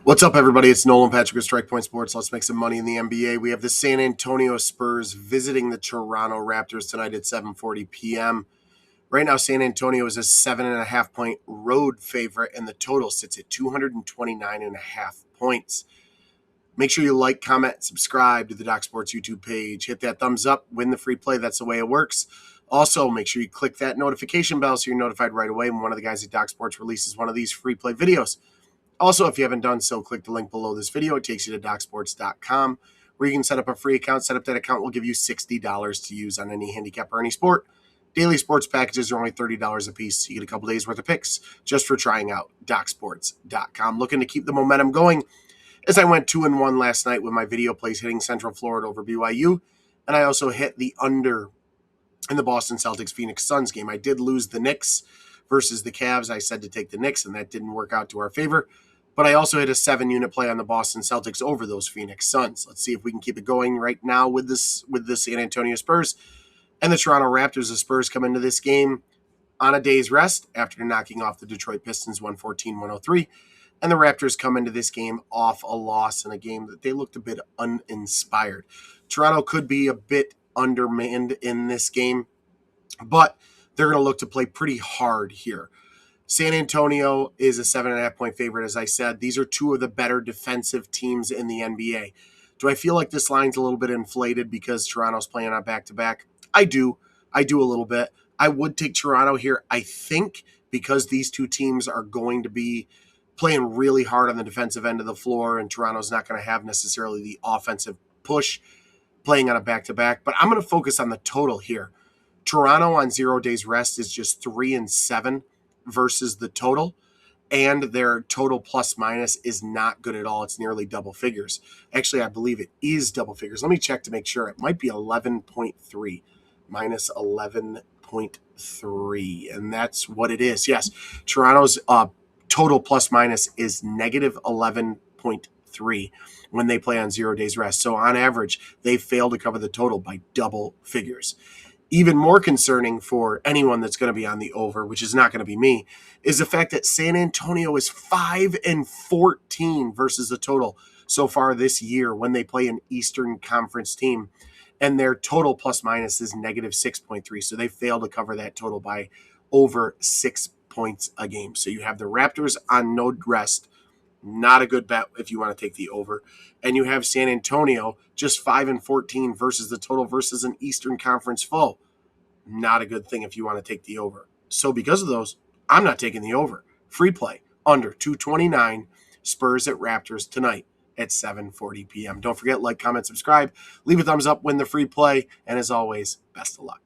What's up, everybody? It's Nolan Patrick with Strike Point Sports. Let's make some money in the NBA. We have the San Antonio Spurs visiting the Toronto Raptors tonight at 7:40 p.m. Right now, San Antonio is a 7.5-point road favorite, and the total sits at 229.5 points. Make sure you like, comment, subscribe to the Doc Sports YouTube page. Hit that thumbs up, win the free play. That's the way it works. Also, make sure you click that notification bell so you're notified right away when one of the guys at Doc Sports releases one of these free play videos. Also, if you haven't done so, click the link below this video. It takes you to DocSports.com, where you can set up a free account. Set up that account will give you $60 to use on any handicap or any sport. Daily sports packages are only $30 a piece. You get a couple days worth of picks just for trying out DocSports.com. Looking to keep the momentum going, as I went 2-1 last night with my video plays hitting Central Florida over BYU, and I also hit the under in the Boston Celtics Phoenix Suns game. I did lose the Knicks versus the Cavs. I said to take the Knicks, and that didn't work out to our favor. But I also hit a 7-unit play on the Boston Celtics over those Phoenix Suns. Let's see if we can keep it going right now with the San Antonio Spurs and the Toronto Raptors. The Spurs come into this game on a day's rest after knocking off the Detroit Pistons 114-103. And the Raptors come into this game off a loss in a game that they looked a bit uninspired. Toronto could be a bit undermanned in this game, but they're going to look to play pretty hard here. San Antonio is a 7.5-point favorite, as I said. These are two of the better defensive teams in the NBA. Do I feel like this line's a little bit inflated because Toronto's playing on back-to-back? I do. I do a little bit. I would take Toronto here, I think, because these two teams are going to be playing really hard on the defensive end of the floor, and Toronto's not going to have necessarily the offensive push playing on a back-to-back. But I'm going to focus on the total here. Toronto on 0 days rest is just 3-7 versus the total, and their total plus minus is not good at all. It's nearly double figures. Actually, I believe it is double figures. Let me check to make sure. It might be 11.3 minus 11.3, and that's what it is. Yes, Toronto's total plus minus is negative 11.3 when they play on 0 days rest. So on average, they fail to cover the total by double figures. Even more concerning for anyone that's going to be on the over, which is not going to be me, is the fact that San Antonio is 5-14 versus the total so far this year when they play an Eastern Conference team, and their total plus minus is negative 6.3. So they fail to cover that total by over 6 points a game. So you have the Raptors on no rest. Not a good bet if you want to take the over. And you have San Antonio just 5-14 versus the total versus an Eastern Conference foe. Not a good thing if you want to take the over. So because of those, I'm not taking the over. Free play under 229 Spurs at Raptors tonight at 7:40 p.m. Don't forget, like, comment, subscribe, leave a thumbs up, win the free play, and as always, best of luck.